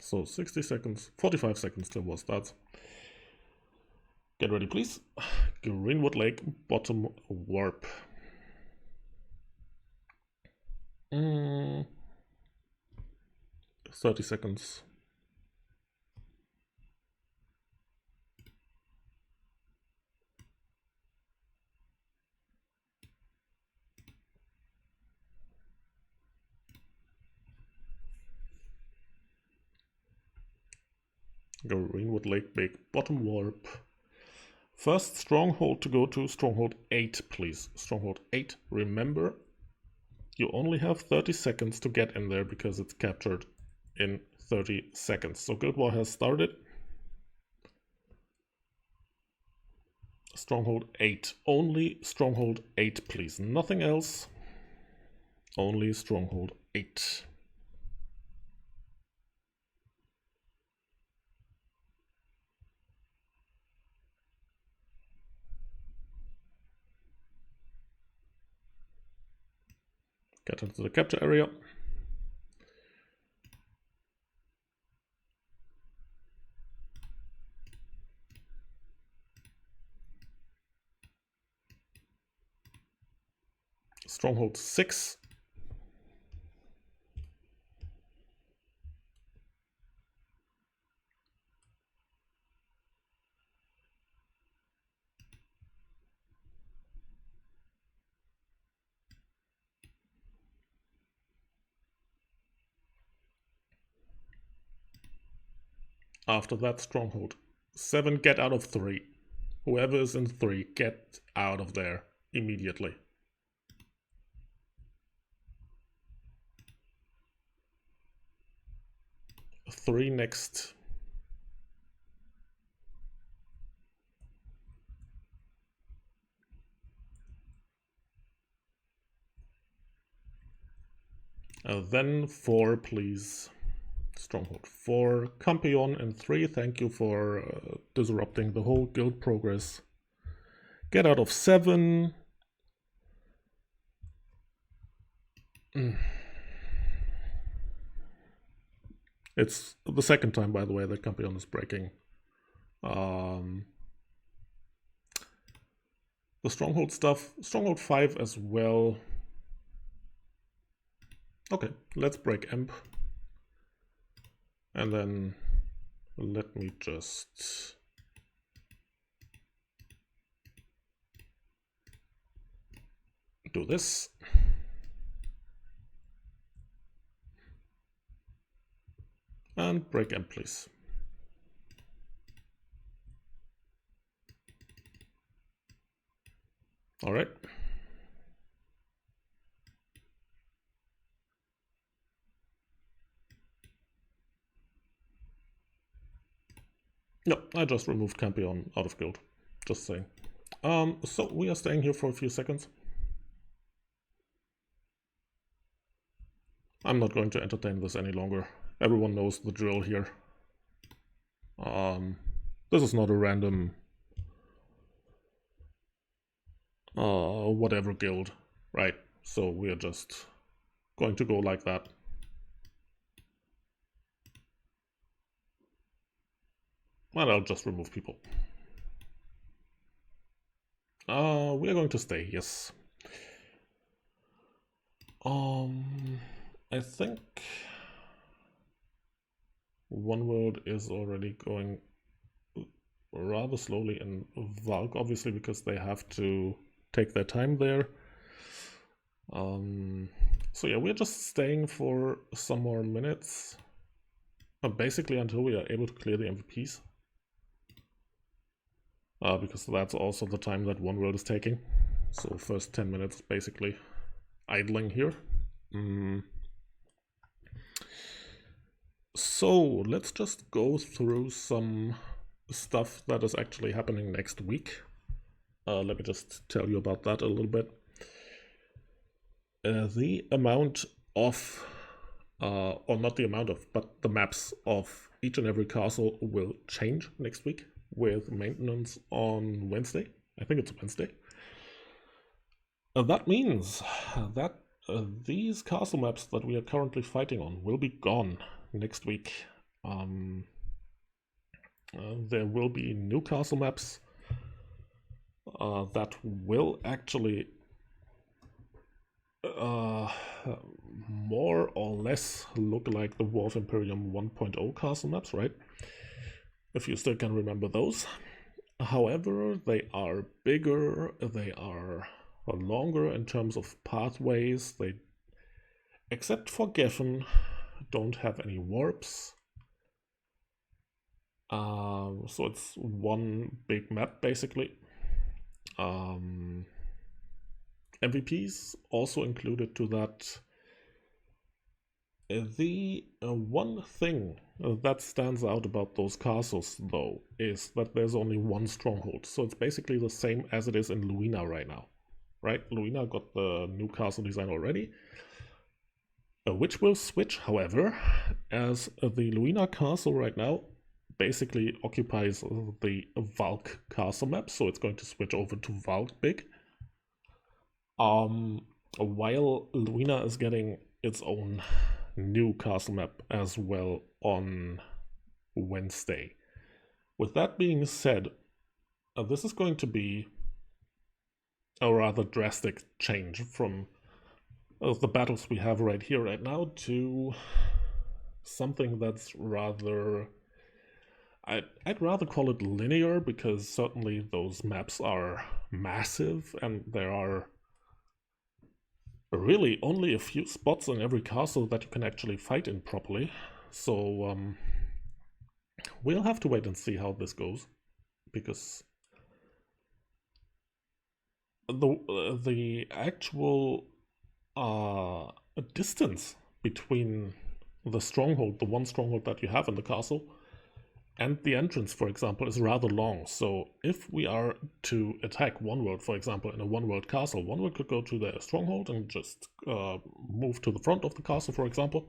So 60 seconds, 45 seconds till war starts. Get ready, please. Greenwood Lake, bottom warp. 30 seconds. Greenwood Lake, big bottom warp. First stronghold to go to, stronghold 8, please. Stronghold 8. Remember, you only have 30 seconds to get in there because it's captured in 30 seconds. So Guild War has started. Stronghold 8. Only Stronghold 8, please. Nothing else. Only Stronghold 8. Get into the capture area. Stronghold 6. After that, Stronghold 7, get out of 3. Whoever is in 3, get out of there immediately. 3 next. Then 4, please. Stronghold 4. Campion in 3. Thank you for disrupting the whole guild progress. Get out of 7. It's the second time, by the way, that Campion is breaking. The Stronghold stuff. Stronghold 5 as well. Okay, let's break Emp. And then let me just do this. And break Emp, please. All right. No, I just removed Campion out of guild. Just saying. So we are staying here for a few seconds. I'm not going to entertain this any longer. Everyone knows the drill here. This is not a random whatever guild, right? So we are just going to go like that. And I'll just remove people. We are going to stay, yes. I think One World is already going rather slowly in Valk, obviously, because they have to take their time there. So yeah, we're just staying for some more minutes. Basically until we are able to clear the MVPs. Because that's also the time that One World is taking. So first 10 minutes basically idling here. So let's just go through some stuff that is actually happening next week. Let me just tell you about that a little bit. The amount of, or not the amount of, but the maps of each and every castle will change next week with maintenance on Wednesday. I think it's Wednesday. That means that these castle maps that we are currently fighting on will be gone next week. There will be new castle maps that will actually more or less look like the War of Imperium 1.0 castle maps, right? If you still can remember those. However, they are bigger, they are longer in terms of pathways, they, except for Geffen, don't have any warps. So it's one big map basically. MVPs also included to that. The one thing that stands out about those castles, though, is that there's only one stronghold. So it's basically the same as it is in Luina right now. Right? Luina got the new castle design already, which will switch, however, as the Luina castle right now basically occupies the Valk castle map, so it's going to switch over to Valk Big. While Luina is getting its own new castle map as well on Wednesday. With that being said, this is going to be a rather drastic change from the battles we have right here, right now, to something that's rather... I'd rather call it linear, because certainly those maps are massive and there are really only a few spots in every castle that you can actually fight in properly. So we'll have to wait and see how this goes, because the actual distance between the stronghold, the one stronghold that you have in the castle, and the entrance, for example, is rather long. So if we are to attack one world, for example, in a one world castle, one world could go to their stronghold and just move to the front of the castle, for example.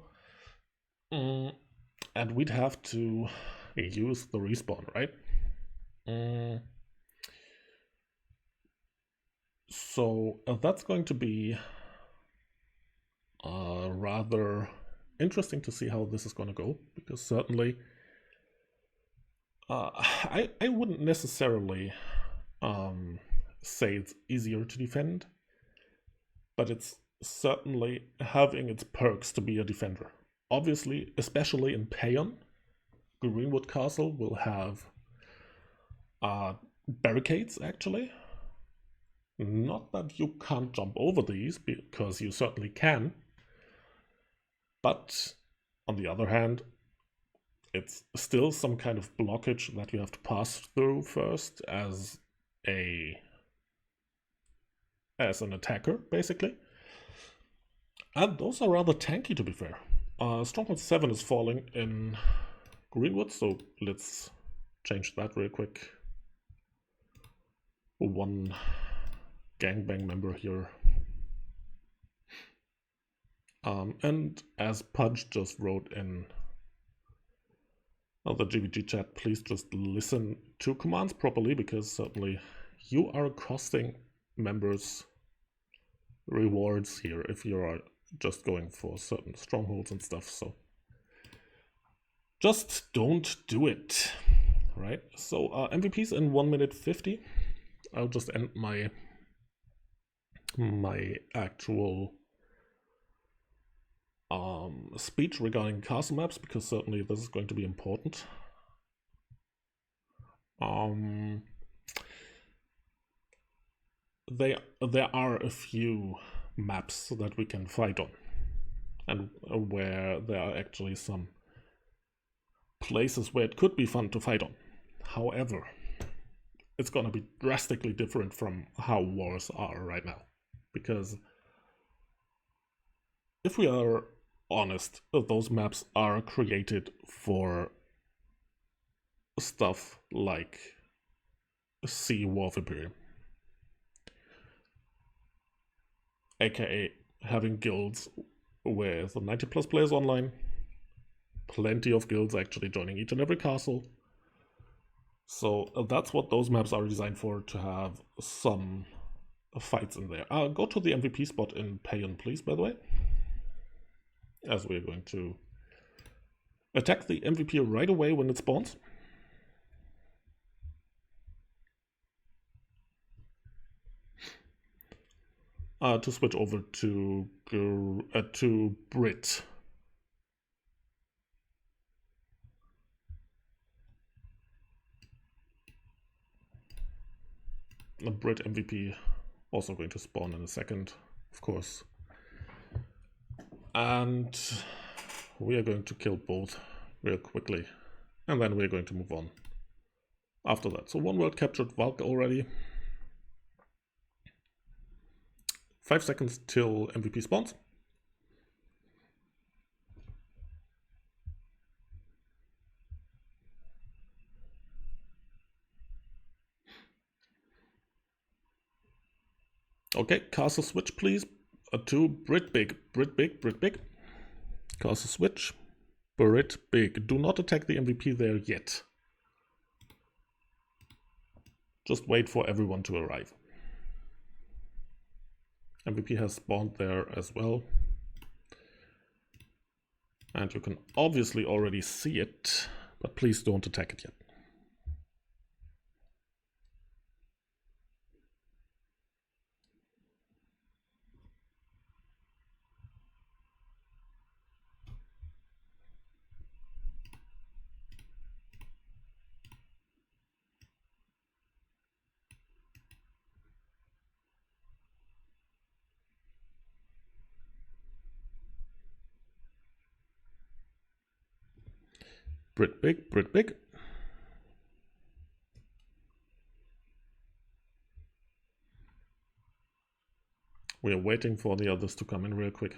And we'd have to use the respawn, right? So that's going to be rather interesting to see how this is going to go, because certainly I wouldn't necessarily say it's easier to defend, but it's certainly having its perks to be a defender. Obviously, especially in Payon, Greenwood Castle will have barricades, actually. Not that you can't jump over these, because you certainly can, but on the other hand, it's still some kind of blockage that you have to pass through first as an attacker, basically. And those are rather tanky, to be fair. Stronghold 7 is falling in Greenwood, so let's change that real quick. One gangbang member here. And as Pudge just wrote in the GVG chat, please just listen to commands properly, because certainly you are costing members rewards here if you are just going for certain strongholds and stuff. So just don't do it, right? So MVPs in 1 minute 50. I'll just end my actual speech regarding castle maps, because certainly this is going to be important. There are a few maps that we can fight on, and where there are actually some places where it could be fun to fight on. However, it's gonna be drastically different from how wars are right now, because if we are honest, those maps are created for stuff like Sea War of Imperium, aka having guilds with 90 plus players online, plenty of guilds actually joining each and every castle. So that's what those maps are designed for, to have some fights in there. Go to the MVP spot in Payon, please, by the way, as we're going to Attack the MVP right away when it spawns. To switch over to Brit. A Brit MVP also going to spawn in a second, of course. And we are going to kill both real quickly. And then we're going to move on after that. So 1 world captured Valk already. 5 seconds till MVP spawns. Okay, castle switch please. To Brit big. Castle switch. Brit big. Do not attack the MVP there yet. Just wait for everyone to arrive. MVP has spawned there as well. And you can obviously already see it, but please don't attack it yet. Brit big. We are waiting for the others to come in real quick.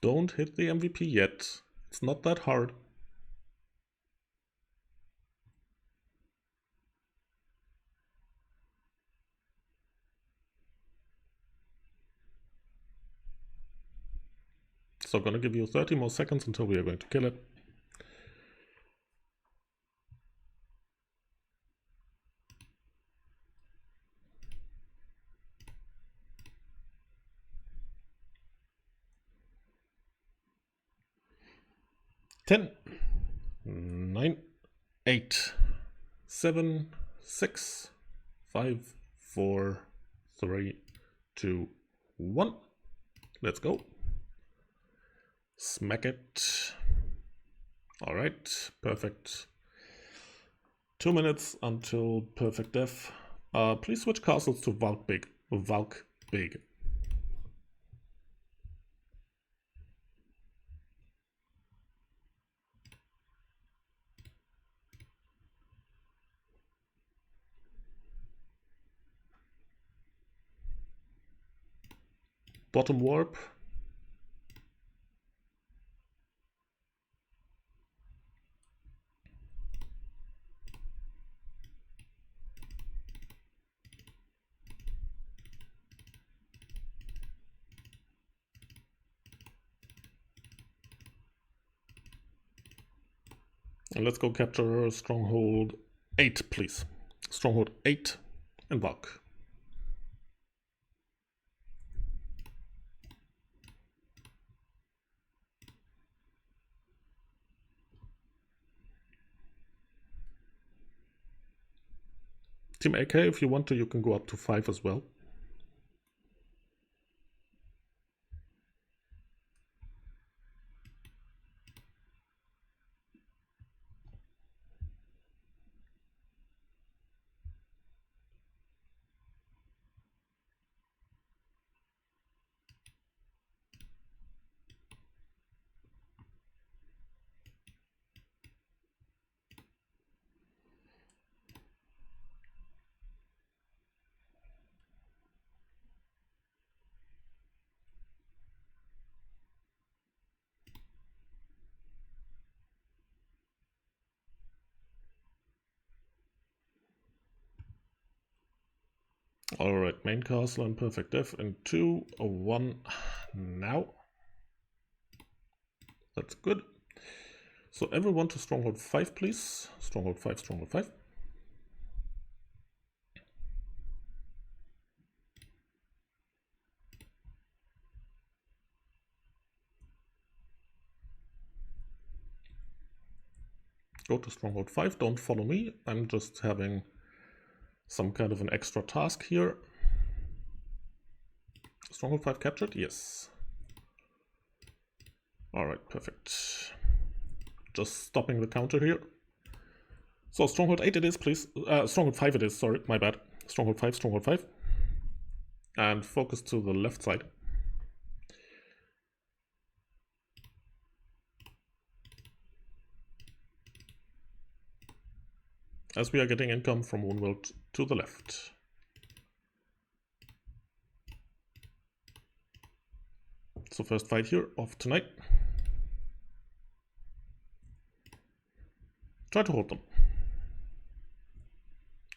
Don't hit the MVP yet. It's not that hard. So I'm gonna give you 30 more seconds until we are going to kill it. Ten, 9, 8, 7, 6, 5, 4, 3, 2, 1. Let's go. Smack it. All right, perfect. 2 minutes until perfect death. Please switch castles to Valk big. Bottom warp. And let's go capture Stronghold 8, please. Stronghold 8 and Valk. Team AK, if you want to, you can go up to 5 as well. Alright, main castle and perfect death in 2, 1, now. That's good. So everyone to Stronghold 5, please. Stronghold 5, Stronghold 5. Go to Stronghold 5, don't follow me, I'm just having some kind of an extra task here. Stronghold 5 captured? Yes. Alright, perfect. Just stopping the counter here. So Stronghold 8 it is, please. Stronghold 5 it is, sorry, my bad. Stronghold 5, Stronghold 5. And focus to the left side. As we are getting income from one world to the left. So first fight here of tonight. Try to hold them.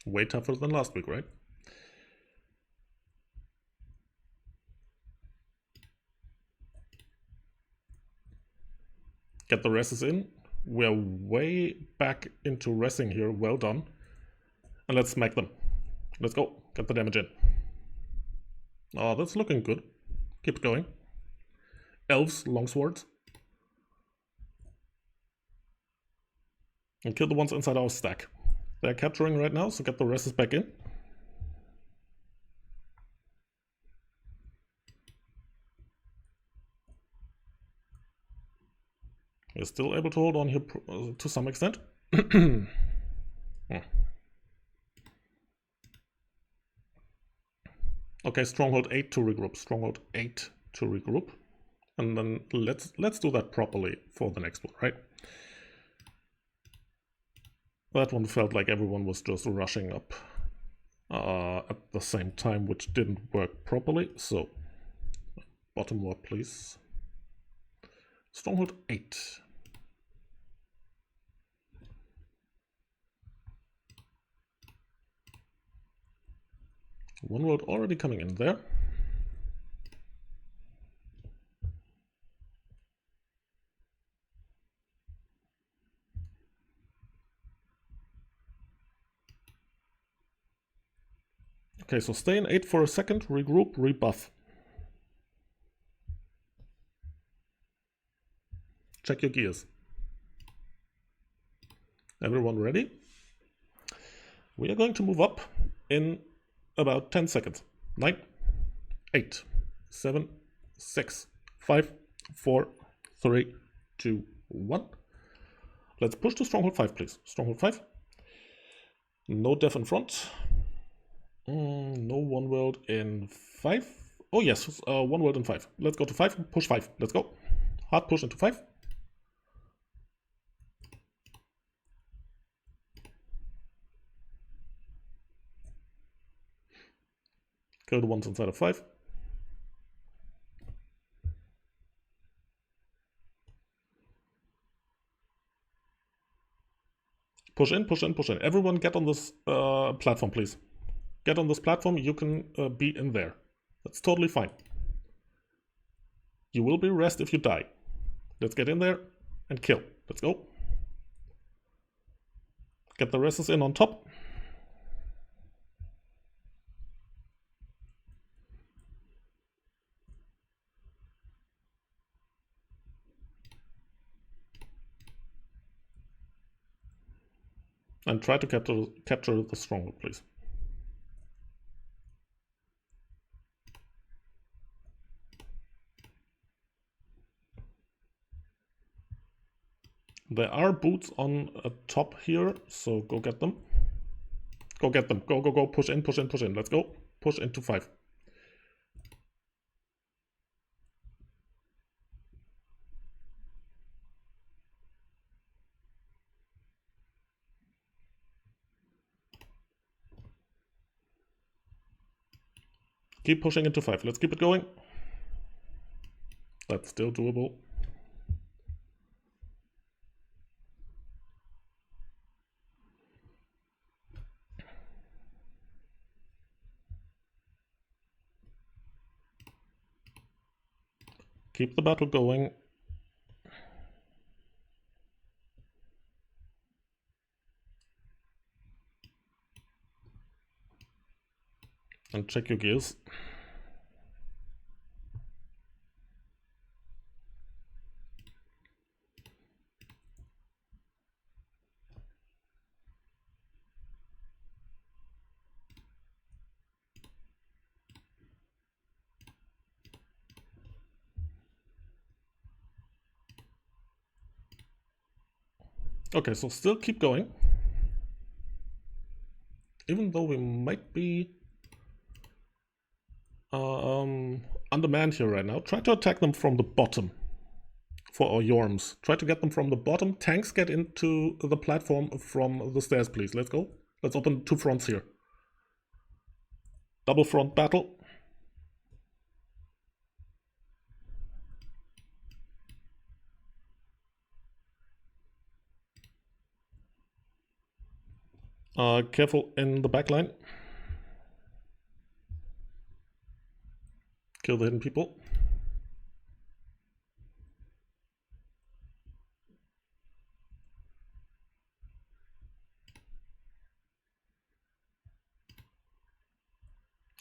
Way tougher than last week, right? Get the reses in. We're way back into resing here. Well done. And let's smack them. Let's go. Get the damage in. Oh, that's looking good. Keep it going. Elves, longswords. And kill the ones inside our stack. They're capturing right now, so get the reses back in. We're still able to hold on here to some extent. Okay, Stronghold 8 to regroup. Stronghold 8 to regroup. And then let's do that properly for the next one, right? That one felt like everyone was just rushing up at the same time, which didn't work properly. So, bottom warp, please. Stronghold 8. One world already coming in there. Okay, so stay in 8 for a second, regroup, rebuff. Check your gears. Everyone ready? We are going to move up in about 10 seconds. 9, 8, 7, 6, 5, 4, 3, 2, 1. Let's push to Stronghold 5, please. Stronghold 5. No def in front. No one world in 5. Oh yes, one world in 5. Let's go to 5. Push 5. Let's go. Hard push into 5. Kill the ones inside of 5. Push in, push in, push in. Everyone get on this platform, please. Get on this platform, you can be in there. That's totally fine. You will be rest if you die. Let's get in there and kill. Let's go. Get the reses in on top. And try to capture the stronghold, please. There are boots on top here, so go get them. Go get them. Go, go, go. Push in, push in, push in. Let's go. Push into 5. Keep pushing into 5. Let's keep it going. That's still doable. Keep the battle going. And check your gears. Okay, so still keep going. Even though we might be undermanned here right now, try to attack them from the bottom for our Jorms. Try to get them from the bottom. Tanks get into the platform from the stairs, please. Let's go. Let's open 2 fronts here. Double front battle. Careful in the back line. Kill the hidden people.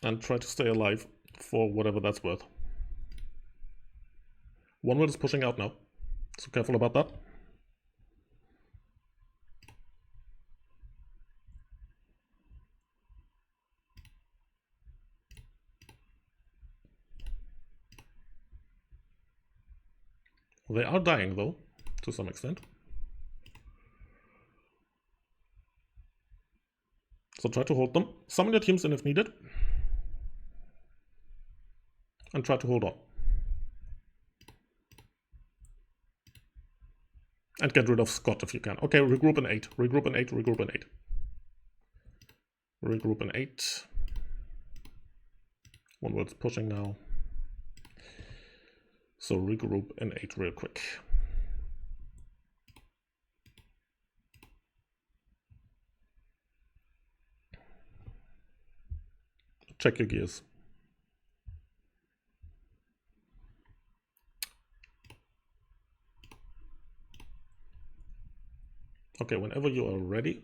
And try to stay alive for whatever that's worth. One word is pushing out now, so careful about that. They are dying though, to some extent. So try to hold them. Summon your teams in if needed. And try to hold on. And get rid of Scott if you can. Okay, regroup in 8. Regroup in 8. Regroup in 8. Regroup in 8. One word's pushing now. So regroup in 8 real quick. Check your gears. Okay, whenever you are ready,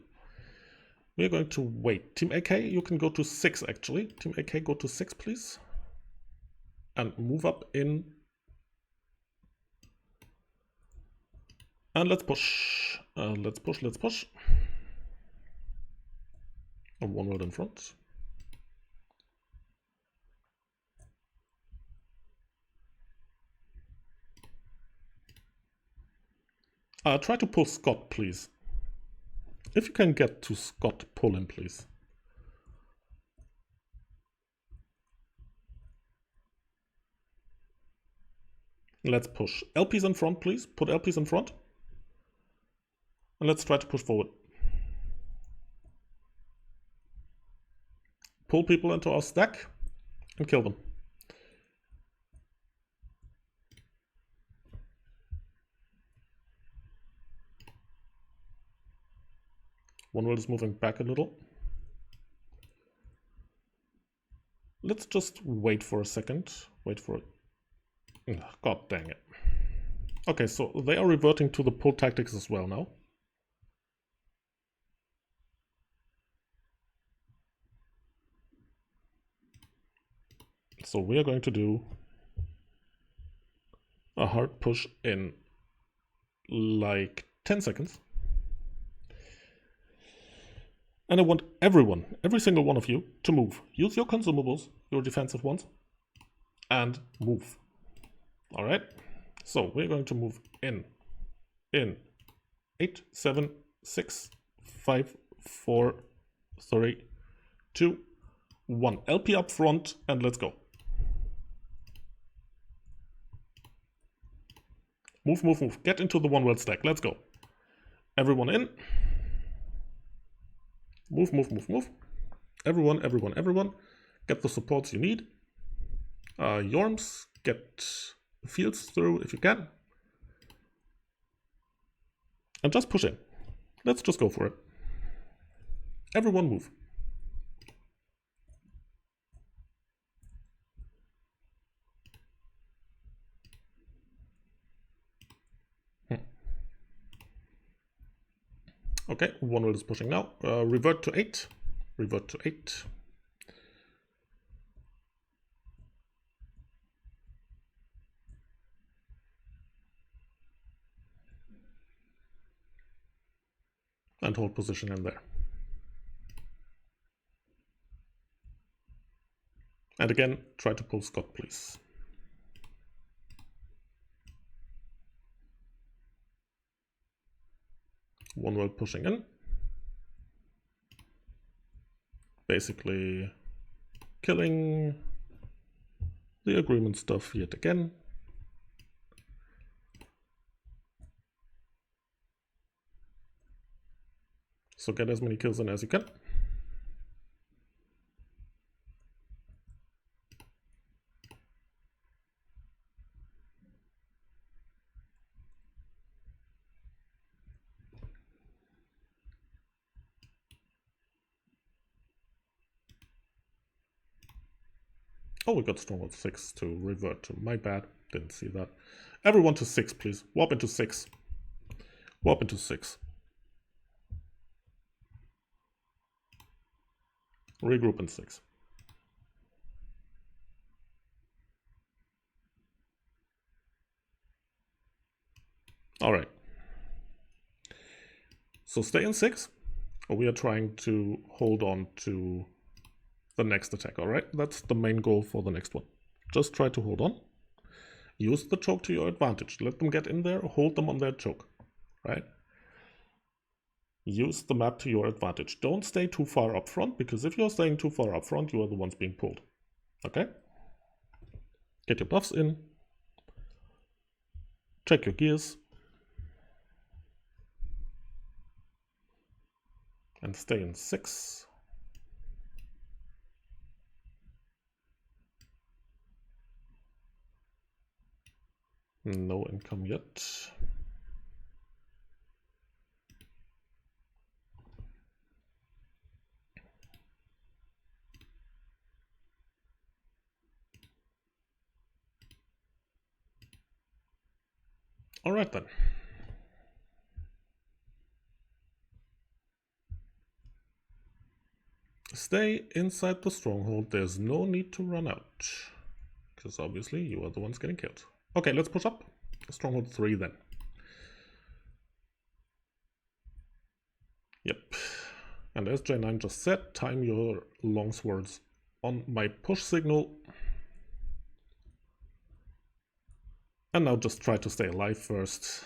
we're going to wait. Team AK, you can go to 6 actually. Team AK, go to 6 please. And move up in. And let's push. Let's push. And one word in front. Try to pull Scott, please. If you can get to Scott, pull him, please. Let's push. LPs in front, please. Put LPs in front. And let's try to push forward. Pull people into our stack and kill them. One world is moving back a little. Let's just wait for a second. Wait for it. God dang it. Okay, so they are reverting to the pull tactics as well now. So we are going to do a hard push in like 10 seconds. And I want everyone, every single one of you, to move. Use your consumables, your defensive ones, and move. All right? So we're going to move in 8, 7, 6, 5, 4, 3, 2, 1. LP up front, and let's go. Move, move, move. Get into the one world stack. Let's go. Everyone in. Move, move, move, move. Everyone, everyone, everyone. Get the supports you need. Jorms, get fields through if you can. And just push in. Let's just go for it. Everyone move. Okay, one world is pushing now. Revert to 8. Revert to 8. And hold position in there. And again, try to pull Scott, please. One world pushing in. Basically killing the agreement stuff yet again. So get as many kills in as you can. Oh, we got Stronghold 6 to revert to. My bad. Didn't see that. Everyone to 6, please. Warp into 6. Warp into 6. Regroup in 6. Alright. So stay in 6. We are trying to hold on to the next attack, alright? That's the main goal for the next one. Just try to hold on. Use the choke to your advantage. Let them get in there, hold them on their choke, right? Use the map to your advantage. Don't stay too far up front, because if you're staying too far up front, you are the ones being pulled. Okay? Get your buffs in. Check your gears. And stay in 6. No income yet. Alright then. Stay inside the stronghold. There's no need to run out. Because obviously you are the ones getting killed. Okay, let's push up. Stronghold 3 then. Yep. And as J9 just said, time your longswords on my push signal. And now just try to stay alive first.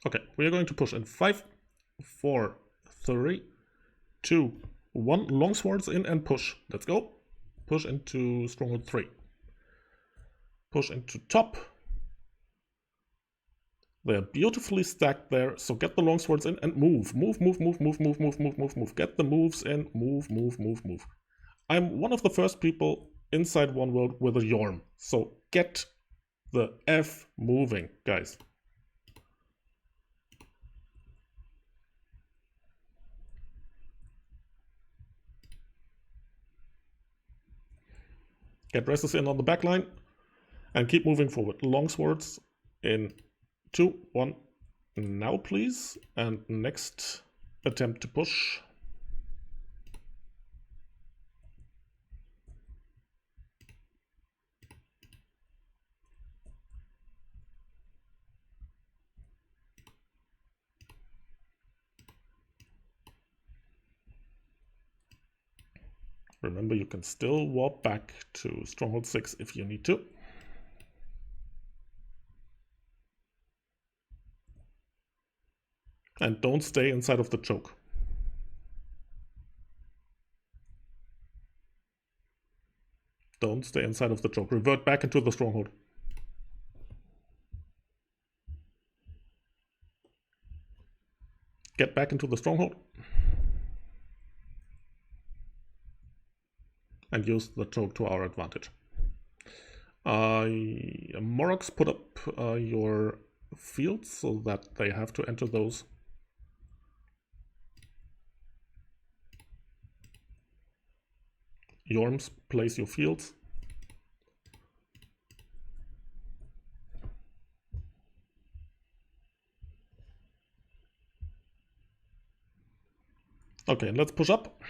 Okay, we are going to push in 5, 4, 3, 2, 1. Longswords in and push. Let's go. Push into Stronghold 3. Push into top. They're beautifully stacked there, so get the longswords in and move. Move, move, move, move, move, move, move, move, move. Get the moves in. Move, move, move, move. I'm one of the first people inside one world with a Jorm, so get the F moving, guys. Get resses in on the back line and keep moving forward. Longswords in 2, 1. Now, please. And next attempt to push. Remember, you can still warp back to Stronghold 6 if you need to. And don't stay inside of the choke. Don't stay inside of the choke. Revert back into the stronghold. Get back into the stronghold. And use the choke to our advantage. Moroks, put up your fields so that they have to enter those. Jorms, place your fields. Okay, and let's push up.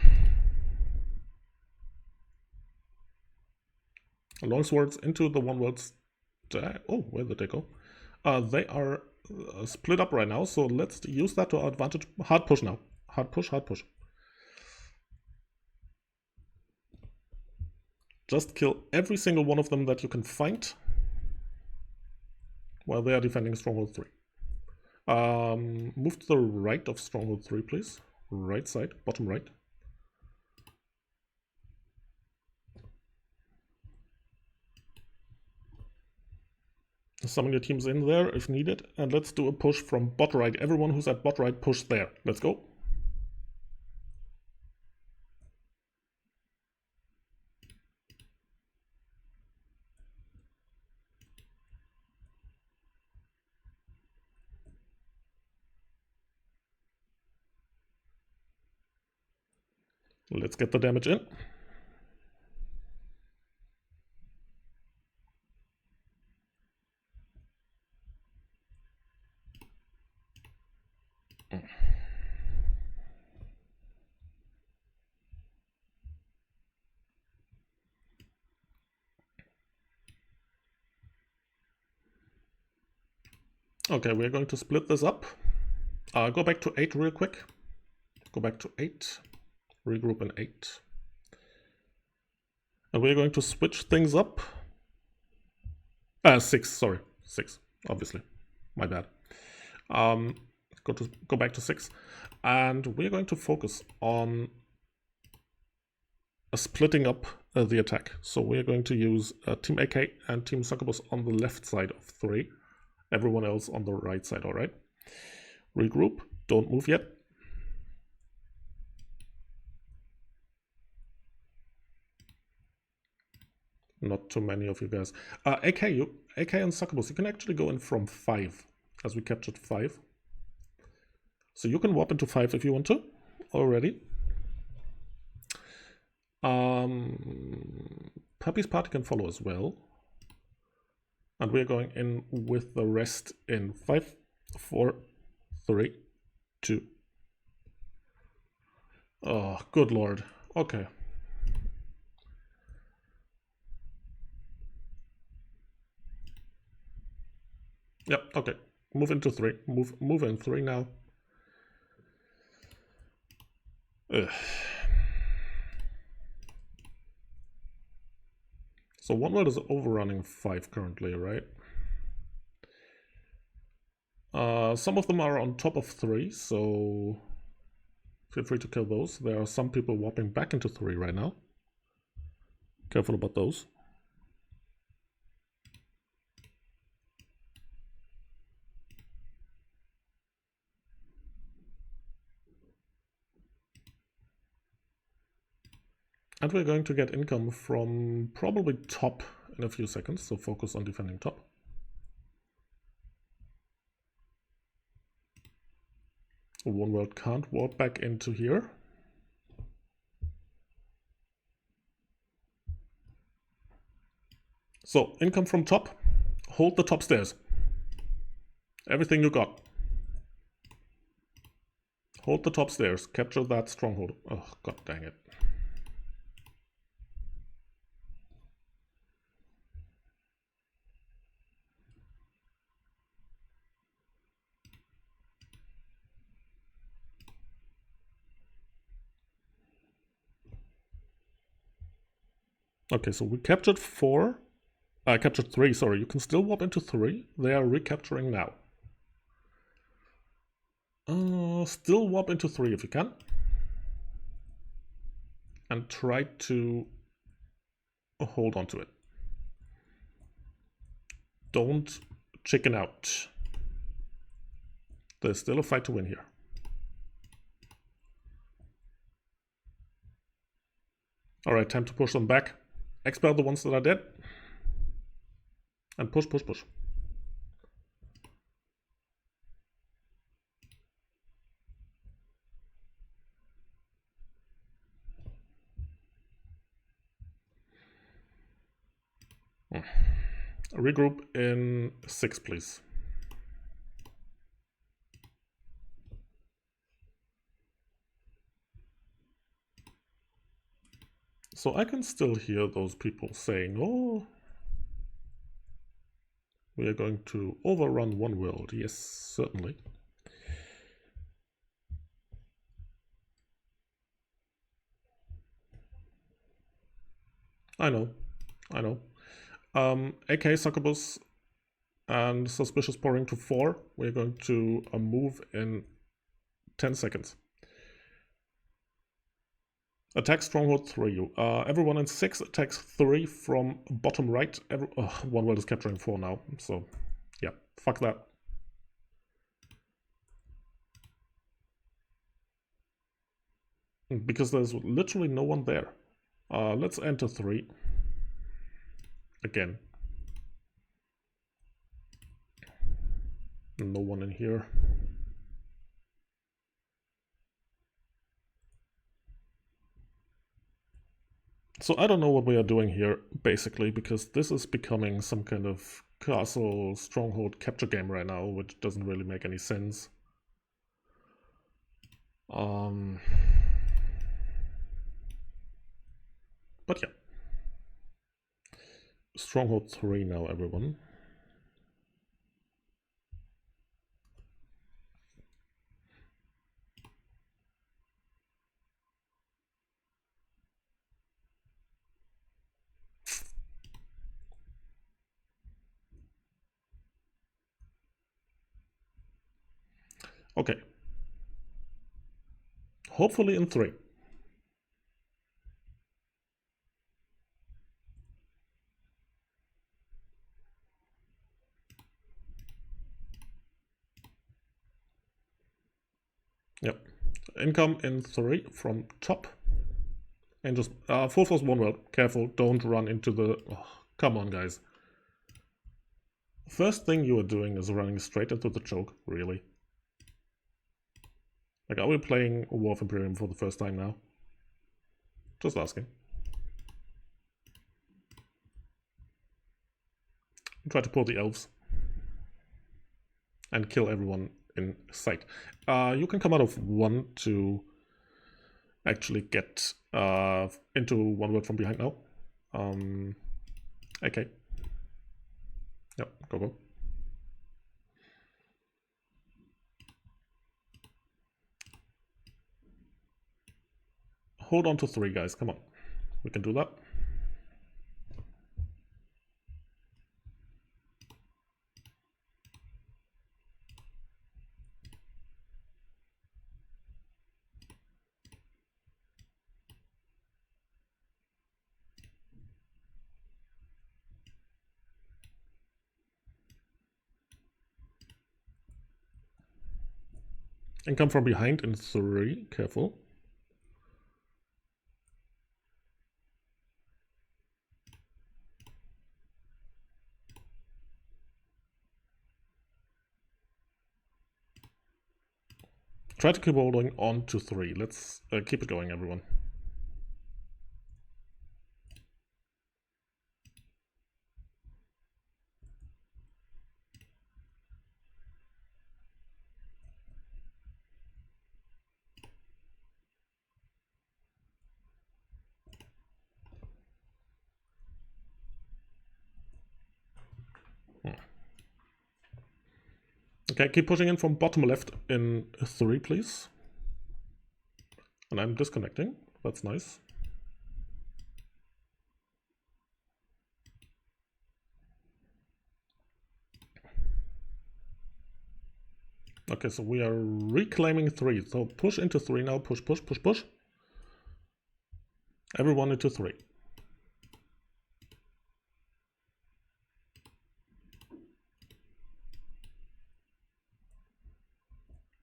Longswords into the one words. Oh, where did they go? They are split up right now, so let's use that to our advantage. Hard push now. Hard push, hard push. Just kill every single one of them that you can find while they are defending Stronghold 3. Move to the right of Stronghold 3, please. Right side, bottom right. Summon your teams in there if needed, and let's do a push from bot right. Everyone who's at bot right, push there. Let's go. Let's get the damage in. Okay, we're going to split this up. Go back to 8 real quick. Go back to 8. Regroup in 8. And we're going to switch things up. 6, sorry. 6, obviously. My bad. Go back to 6. And we're going to focus on splitting up the attack. So we're going to use Team AK and Team Succubus on the left side of 3. Everyone else on the right side, alright? Regroup. Don't move yet. Not too many of you guys. AK and Succubus, you can actually go in from 5, as we captured 5. So you can warp into 5 if you want to, already. Puppy's party can follow as well. And we're going in with the rest in 5, 4, 3, 2. Oh, good lord. Okay. Yep, okay. Move into 3. Move in 3 now. Ugh. So one world is overrunning 5 currently, right? Some of them are on top of 3, so feel free to kill those. There are some people warping back into 3 right now. Careful about those. And we're going to get income from probably top in a few seconds, so focus on defending top. One world can't warp back into here. So, income from top. Hold the top stairs. Everything you got. Hold the top stairs. Capture that stronghold. Oh, god dang it. Okay, so we captured 4. I captured 3, sorry. You can still warp into 3. They are recapturing now. Still warp into 3 if you can. And try to hold on to it. Don't chicken out. There's still a fight to win here. Alright, time to push them back. Expel the ones that are dead. And push, push, push. Regroup in 6, please. So I can still hear those people saying, oh. We are going to overrun one world. Yes, certainly. I know. AK Succubus and Suspicious Pouring to 4. We're going to move in 10 seconds. Attack Stronghold 3. Everyone in 6 attacks 3 from bottom right. One world is capturing 4 now, so yeah, fuck that. Because there's literally no one there. Let's enter 3. Again. No one in here. So I don't know what we are doing here, basically, because this is becoming some kind of castle stronghold capture game right now, which doesn't really make any sense. But yeah. Stronghold 3 now, everyone. Okay. Hopefully in 3. Yep. Income in 3 from top. And just full force 1 world. Careful, don't run into the... Oh, come on, guys. First thing you are doing is running straight into the choke, really. Like, are we playing War of Imperium for the first time now? Just asking. Try to pull the elves. And kill everyone in sight. You can come out of 1 to actually get into 1 word from behind now. Okay. Yep, go. Hold on to 3, guys. Come on. We can do that. And come from behind in 3. Careful. Try to keep holding on to 3. Let's keep it going, everyone. Okay, keep pushing in from bottom left in 3, please. And I'm disconnecting. That's nice. Okay, so we are reclaiming 3. So push into 3 now. Push. Everyone into 3.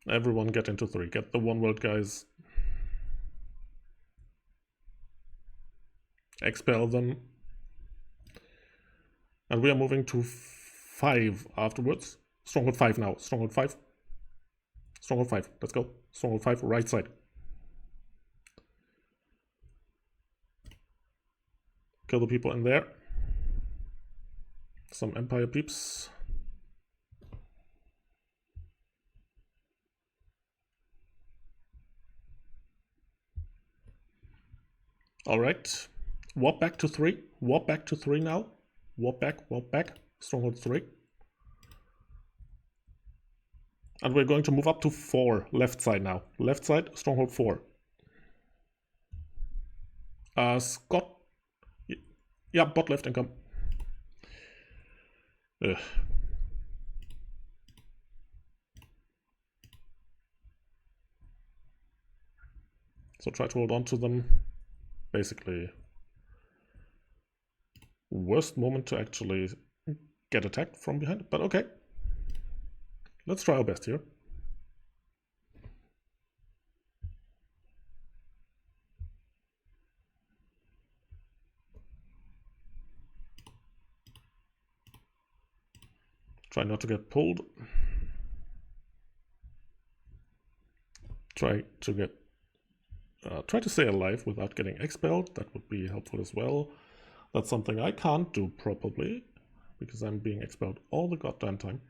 Everyone get into 3. Get the 1 world, guys. Expel them. And we are moving to 5 afterwards. Stronghold 5 now. Stronghold 5. Stronghold 5. Let's go. Stronghold 5, right side. Kill the people in there. Some Empire peeps. Alright. Warp back to 3. Warp back to 3 now. Warp back. Stronghold 3. And we're going to move up to 4, left side now. Left side, stronghold 4. Scott. Yeah, bot left income. Ugh. So try to hold on to them. Basically, worst moment to actually get attacked from behind, but okay. Let's try our best here. Try not to get pulled. Try to stay alive without getting expelled. That would be helpful as well. That's something I can't do probably, because I'm being expelled all the goddamn time.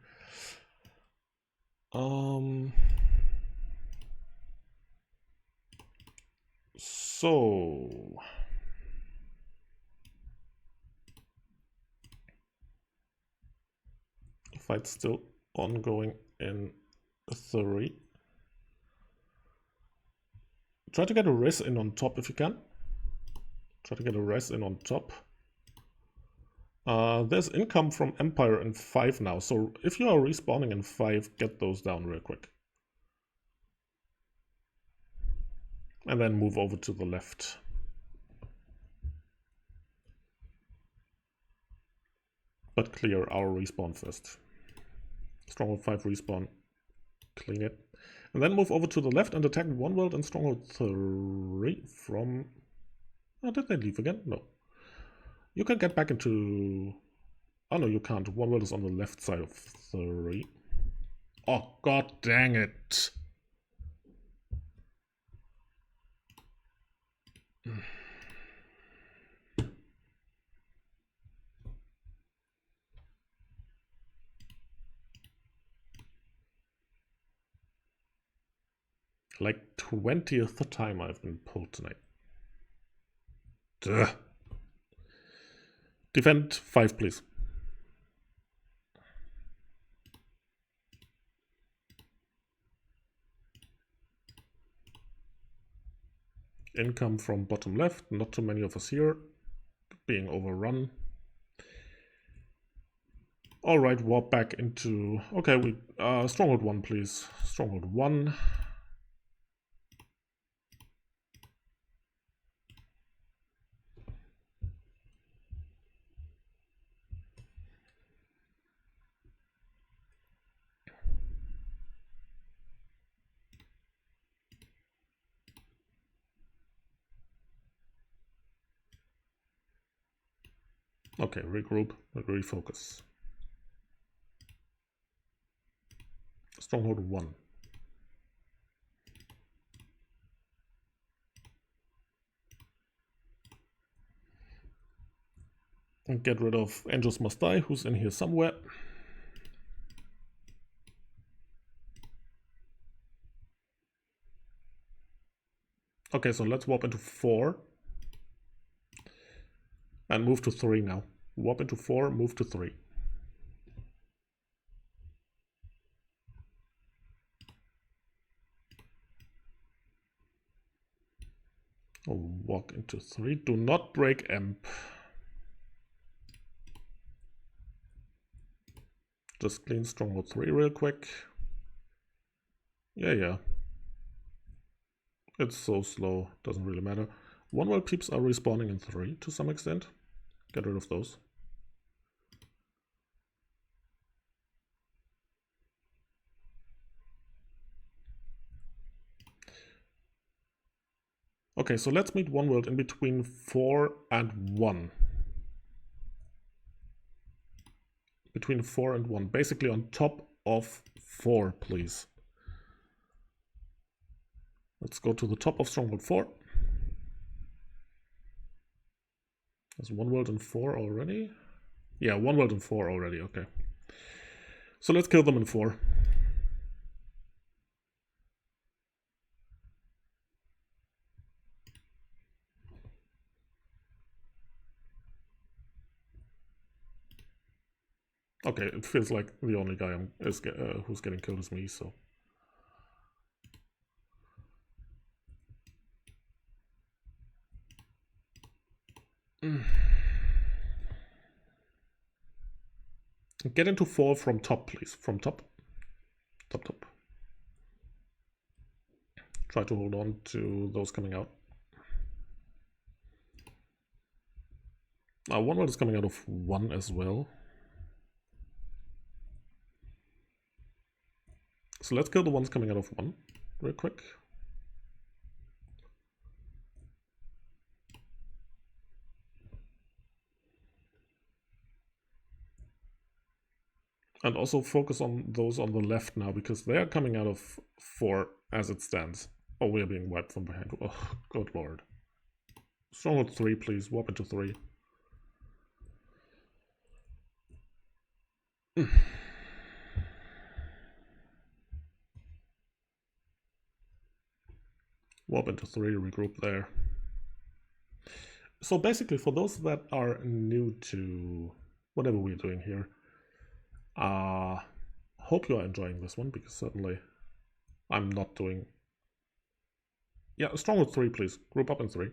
So the fight's still ongoing in 3. Try to get a res in on top if you can. Try to get a res in on top. There's income from Empire in 5 now, so if you are respawning in 5, get those down real quick. And then move over to the left. But clear our respawn first. Stronghold 5 respawn. Clean it. And then move over to the left and attack 1 world and Stronghold 3 from... Oh, did they leave again? No. You can get back into... Oh no, you can't. 1 world is on the left side of 3. Oh, god dang it. Like 20th time I've been pulled tonight. Duh. Defend 5, please. Income from bottom left. Not too many of us here. Being overrun. Alright, warp back into... Okay, we... Stronghold 1, please. Stronghold 1. Okay, regroup, refocus. Stronghold 1. And get rid of Angels Must Die, who's in here somewhere. Okay, so let's warp into 4. And move to 3 now. Warp into 4, move to 3. Walk into 3. Do not break Emp. Just clean Stronghold 3 real quick. Yeah. It's so slow, doesn't really matter. 1 world peeps are respawning in 3 to some extent. Get rid of those. Okay, so let's meet 1 world in between 4 and 1. Between 4 and 1. Basically on top of 4, please. Let's go to the top of Stronghold 4. There's 1 world in 4 already. Yeah, 1 world in 4 already, okay. So let's kill them in 4. Okay, Okay, it feels like the only guy who's getting killed is me, so. Get into 4 from top, please. From top. Top. Try to hold on to those coming out. One world is coming out of 1 as well. So let's kill the ones coming out of 1 real quick. And also focus on those on the left now, because they are coming out of 4 as it stands. Oh, we are being wiped from behind. Oh, good lord. Stronghold 3, please. Warp into 3. Warp into 3, regroup there. So basically, for those that are new to whatever we're doing here, hope you are enjoying this one, because certainly I'm not doing... Yeah, Stronghold 3, please. Group up in 3.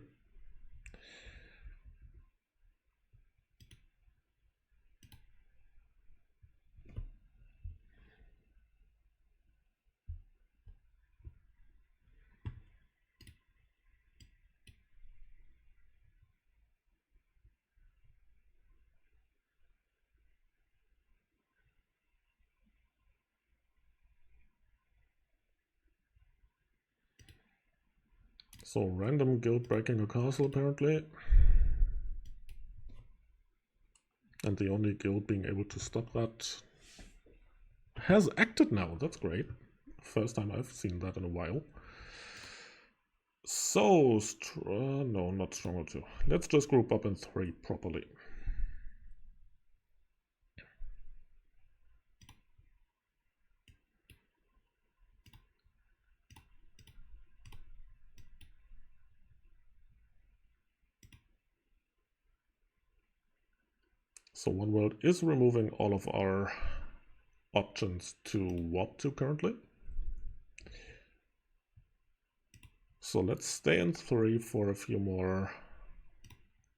So, random guild breaking a castle, apparently. And the only guild being able to stop that has acted now. That's great. First time I've seen that in a while. So, no, not Stronghold 2. Let's just group up in 3 properly. So one world is removing all of our options to warp to currently. So let's stay in 3 for a few more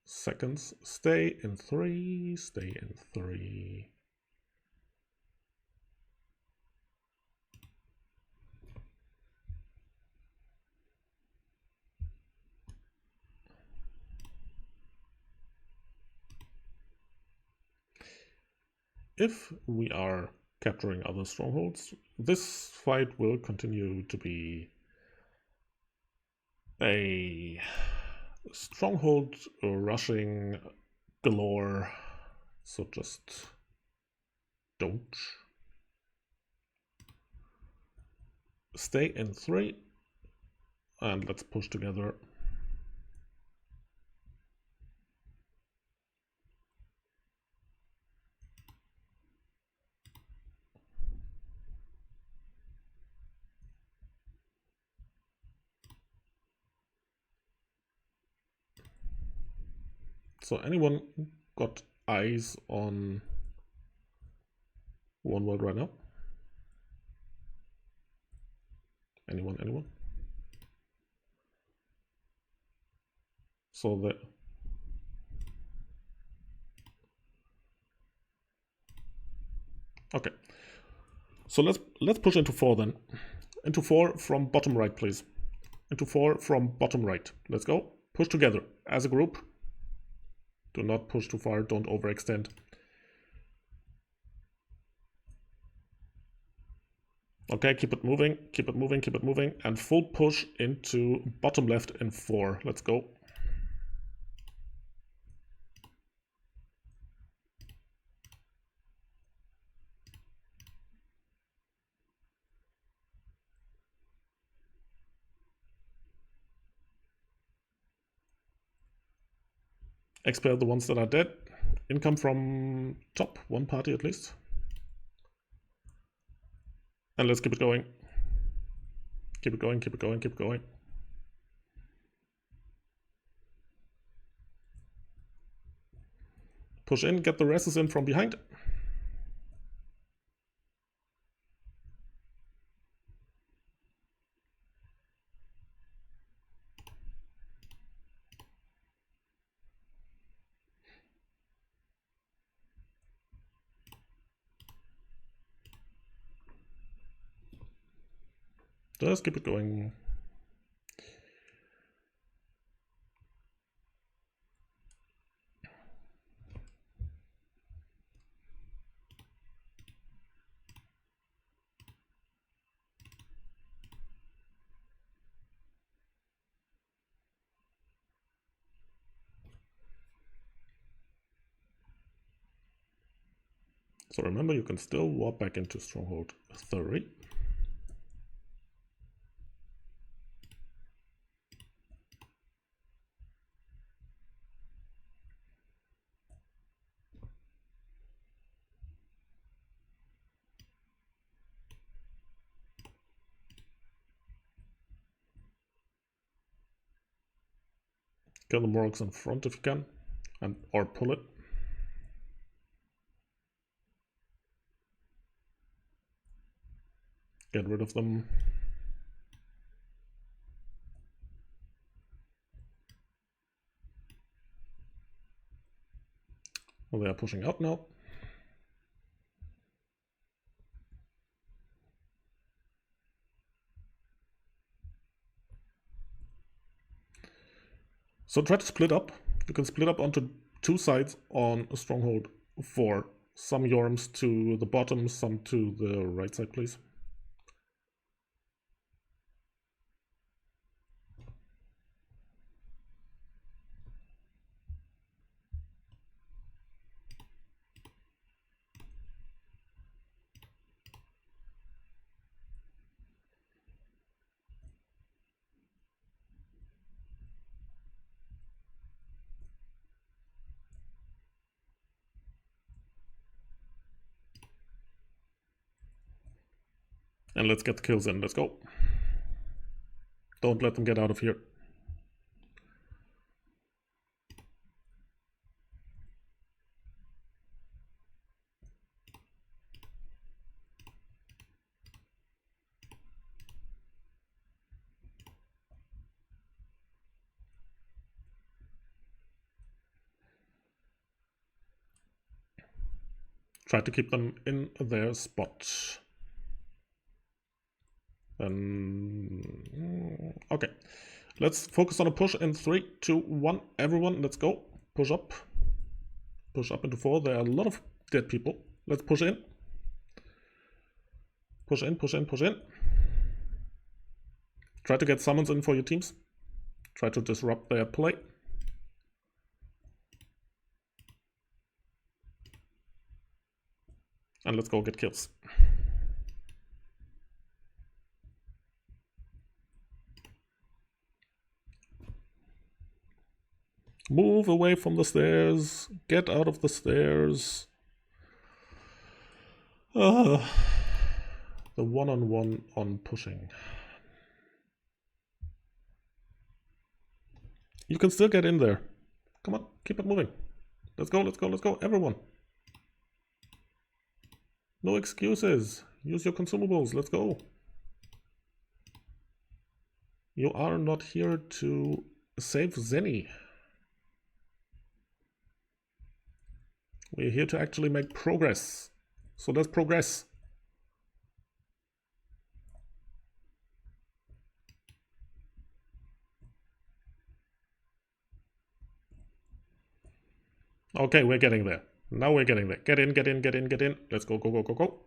seconds. Stay in 3, stay in 3. If we are capturing other strongholds, this fight will continue to be a stronghold rushing galore, so just don't. Stay in 3 and let's push together. So anyone got eyes on one world right now? Anyone? So the... Okay. So let's push into 4 then. Into 4 from bottom right, please. Into 4 from bottom right. Let's go. Push together as a group. Do not push too far, don't overextend. Okay, keep it moving, and full push into bottom left in 4. Let's go. Expel the ones that are dead. Income from top, 1 party at least. And let's keep it going. Keep it going. Push in, get the resses in from behind. Just keep it going. So remember, you can still warp back into Stronghold 30. Kill the Morgs in front if you can, and or pull it. Get rid of them. Well, they are pushing out now. So try to split up. You can split up onto two sides on a Stronghold 4. Some Jorms to the bottom, some to the right side, please. And let's get the kills in. Let's go. Don't let them get out of here. Try to keep them in their spot. Okay. Let's focus on a push in 3, 2, 1. Everyone, let's go. Push up. Push up into 4. There are a lot of dead people. Let's push in. Push in, push in, push in. Try to get summons in for your teams. Try to disrupt their play. And let's go get kills. Move away from the stairs. Get out of the stairs. The one-on-one on pushing. You can still get in there. Come on, keep it moving. Let's go, let's go, let's go, everyone. No excuses. Use your consumables, let's go. You are not here to save Zenny. We're here to actually make progress. So let's progress. Okay, we're getting there. Now we're getting there. Get in, get in, get in, get in. Let's go, go, go, go, go.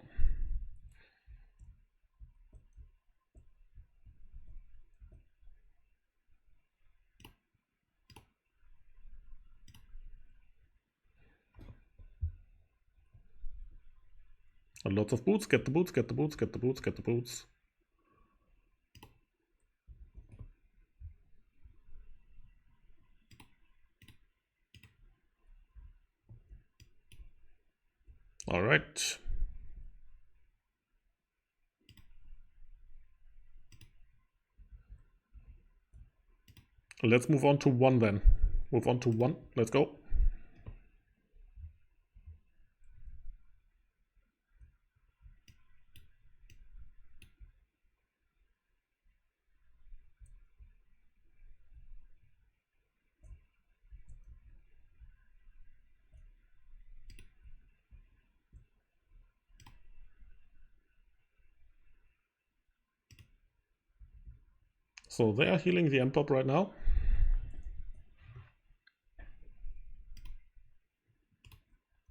And lots of boots. Get the boots, get the boots, get the boots, get the boots. All right. Let's move on to 1 then. Move on to 1. Let's go. So they are healing the amp up right now.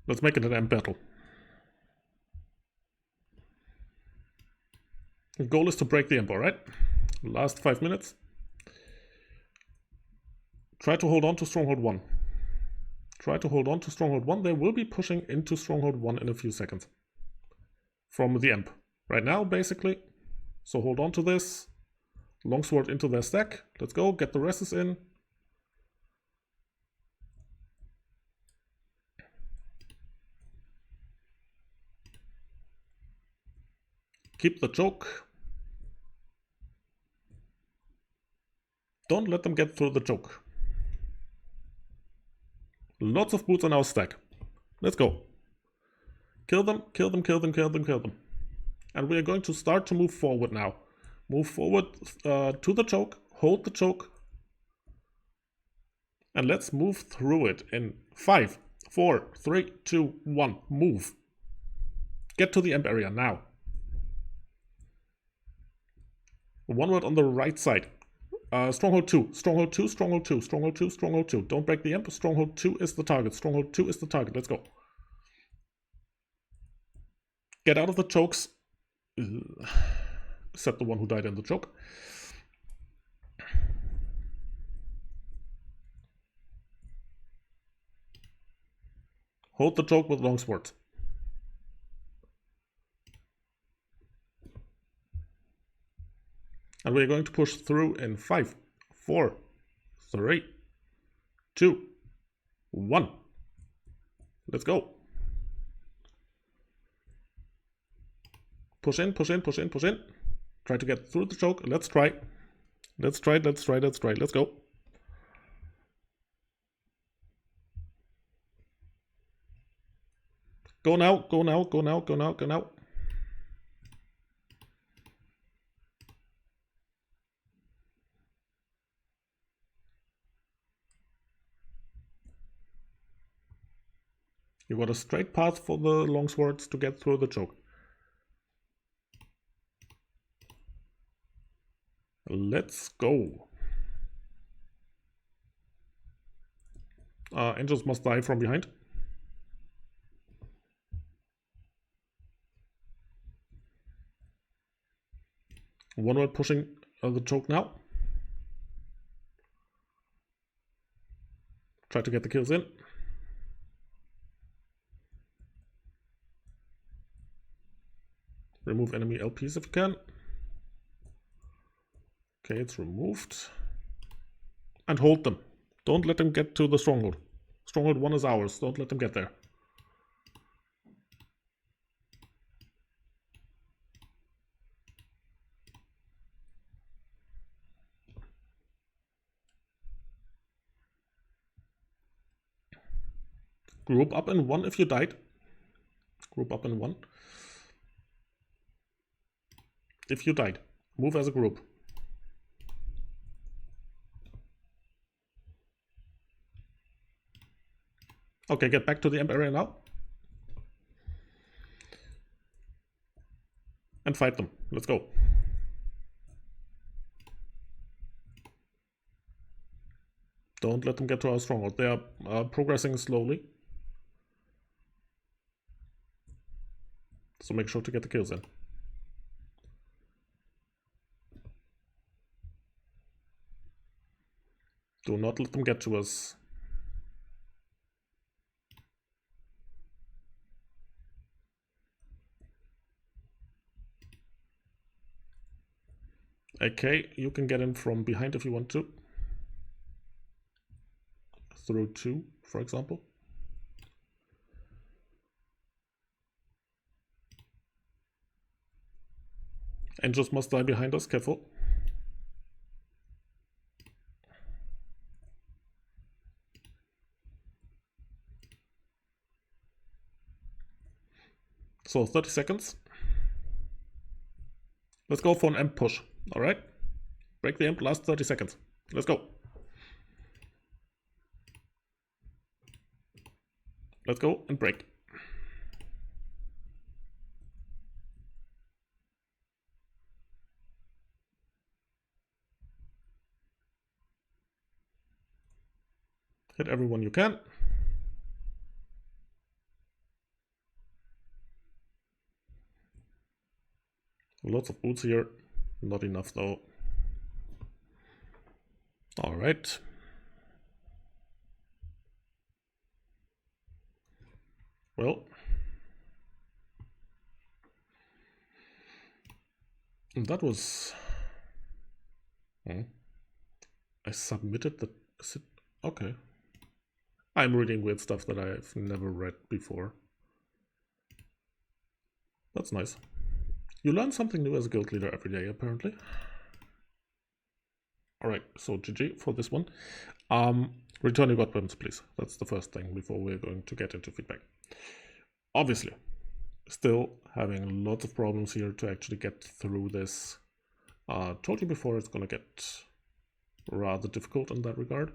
Let's make it an amp battle. The goal is to break the amp, alright? Last 5 minutes. Try to hold on to Stronghold 1. Try to hold on to Stronghold 1. They will be pushing into Stronghold 1 in a few seconds. From the amp. Right now, basically. So hold on to this. Longsword into their stack. Let's go. Get the rests in. Keep the choke. Don't let them get through the choke. Lots of boots on our stack. Let's go. Kill them, kill them, kill them, kill them, kill them. And we are going to start to move forward now. Move forward to the choke. Hold the choke. And let's move through it in 5, 4, 3, 2, 1. Move. Get to the amp area now. One word on the right side. Stronghold 2, Stronghold 2, Stronghold 2, Stronghold 2, Stronghold 2. Don't break the amp. Stronghold 2 is the target. Stronghold 2 is the target. Let's go. Get out of the chokes. Except the one who died in the choke. Hold the choke with longswords. And we're going to push through in 5, 4, 3, 2, 1. Let's go. Push in, push in, push in, push in. Try to get through the choke. Let's try. Let's try, let's try, let's try. Let's go. Go now, go now, go now, go now, go now. You got a straight path for the longswords to get through the choke. Let's go. Angels must die from behind. One word pushing the choke now. Try to get the kills in. Remove enemy LPs if you can. Okay, it's removed. And hold them. Don't let them get to the stronghold. Stronghold 1 is ours. Don't let them get there. Group up in 1 if you died. Group up in 1. If you died, move as a group. Okay, get back to the amp area now. And fight them. Let's go. Don't let them get to our stronghold. They are progressing slowly. So make sure to get the kills in. Do not let them get to us. Okay, you can get in from behind if you want to. Through 2, for example. Angels must die behind us, careful. So 30 seconds. Let's go for an amp push. Alright. Break the amp, last 30 seconds. Let's go. Let's go and break. Hit everyone you can. Lots of boots here. Not enough though. Alright. Well. That was... I submitted the... Okay. I'm reading weird stuff that I've never read before. That's nice. You learn something new as a guild leader every day, apparently. Alright, so GG for this one. Return your god weapons, please. That's the first thing before we're going to get into feedback. Obviously, still having lots of problems here to actually get through this. Told you before it's gonna get rather difficult in that regard.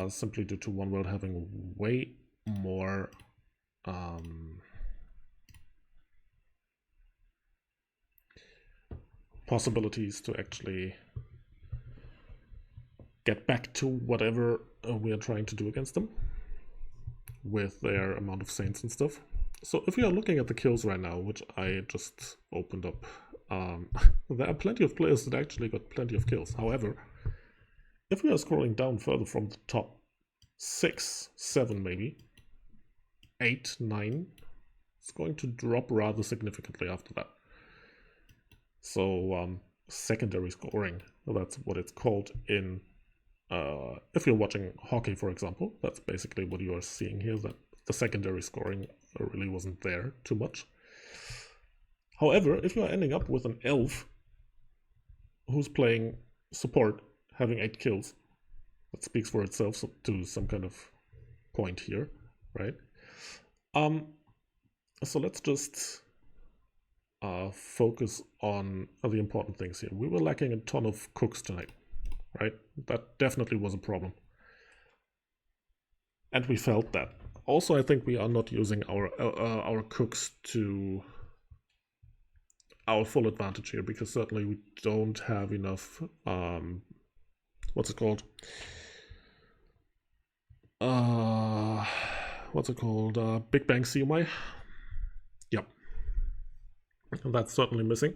Simply due to One World having way more possibilities to actually get back to whatever we are trying to do against them with their amount of saints and stuff. So if we are looking at the kills right now, which I just opened up, there are plenty of players that actually got plenty of kills. However, if we are scrolling down further from the top 6, 7 maybe, 8, 9, it's going to drop rather significantly after that. So secondary scoring, that's what it's called in, if you're watching hockey, for example, that's basically what you are seeing here, that the secondary scoring really wasn't there too much. However, if you are ending up with an elf who's playing support, having 8 kills, that speaks for itself to some kind of point here, right? So let's just focus on the important things here. We were lacking a ton of cooks tonight, right? That definitely was a problem. And we felt that. Also, I think we are not using our cooks to our full advantage here, because certainly we don't have enough, what's it called? Big Bang CMI? Yep. That's certainly missing.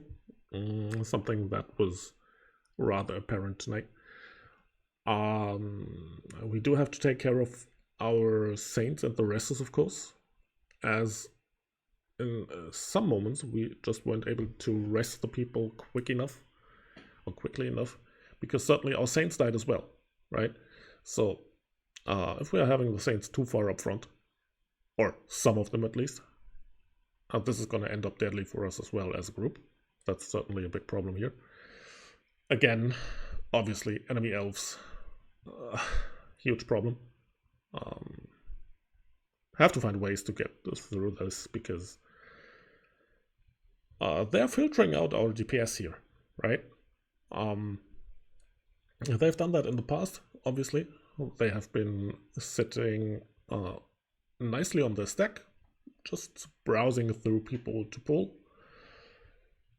Something that was rather apparent tonight. We do have to take care of our saints and the restos, of course, as in some moments we just weren't able to rest the people quickly enough, because certainly our saints died as well, right? So if we are having the saints too far up front, or some of them at least, this is going to end up deadly for us as well as a group. That's certainly a big problem here. Again, obviously, enemy elves, huge problem. Have to find ways to get through this, because they're filtering out our DPS here, right? They've done that in the past, obviously. They have been sitting nicely on their stack, just browsing through people to pull,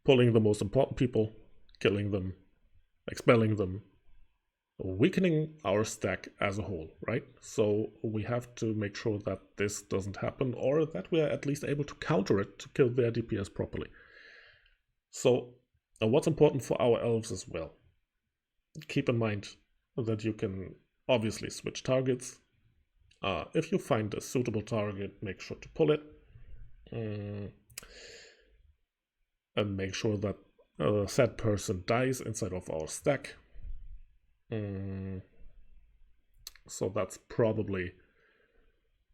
pulling the most important people, killing them, expelling them, weakening our stack as a whole, right? So we have to make sure that this doesn't happen, or that we are at least able to counter it to kill their DPS properly. So what's important for our elves as well, keep in mind that you can obviously switch targets. If you find a suitable target, make sure to pull it, and make sure that said person dies inside of our stack. So that's probably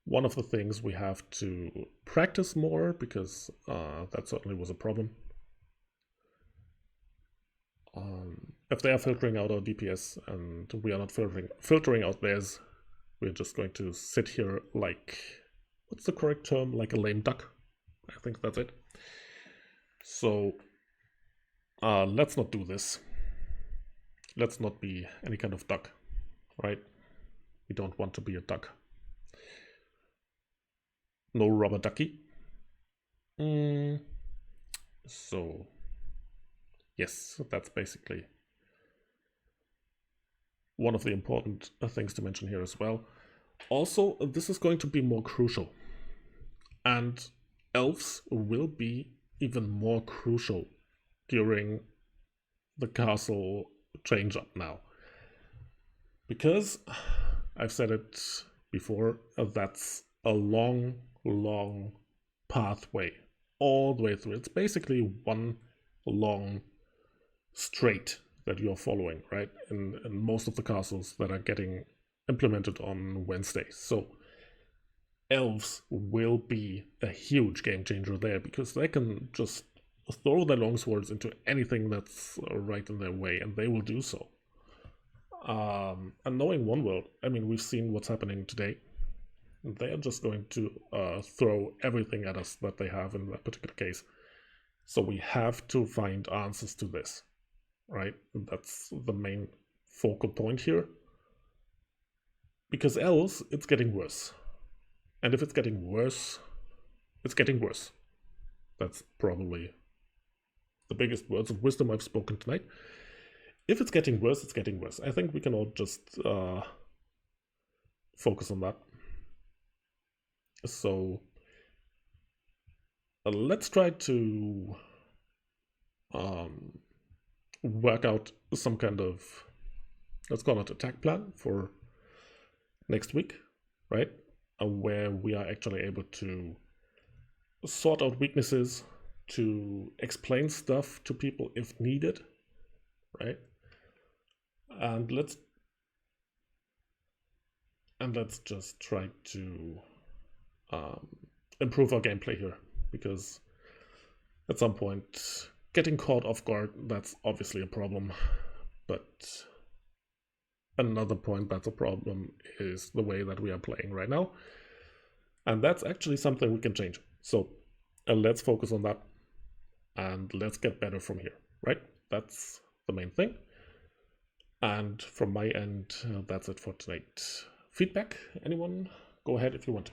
one of the things we have to practice more, because that certainly was a problem. If they are filtering out our DPS and we are not filtering out theirs, we're just going to sit here like, what's the correct term? Like a lame duck. I think that's it. So let's not do this. Let's not be any kind of duck, right? We don't want to be a duck. No rubber ducky. So, yes, that's basically one of the important things to mention here as well. Also, this is going to be more crucial, and elves will be even more crucial during the castle change up now. Because, I've said it before, that's a long, long pathway all the way through. It's basically one long straight that you're following, right? In most of the castles that are getting implemented on Wednesdays. So elves will be a huge game changer there, because they can just throw their longswords into anything that's right in their way, and they will do so. And knowing One World, I mean, we've seen what's happening today. They're just going to throw everything at us that they have in that particular case. So we have to find answers to this, right? That's the main focal point here. Because else, it's getting worse. And if it's getting worse, it's getting worse. That's probably the biggest words of wisdom I've spoken tonight. If it's getting worse, it's getting worse. I think we can all just focus on that. So let's try to work out some kind of, let's call it, attack plan for next week, right? Where we are actually able to sort out weaknesses, to explain stuff to people if needed, right? And let's just try to improve our gameplay here, because at some point getting caught off guard, that's obviously a problem, but another point that's a problem is the way that we are playing right now, and that's actually something we can change. So let's focus on that, and let's get better from here, right? That's the main thing. And from my end, that's it for tonight. Feedback, anyone? Go ahead if you want.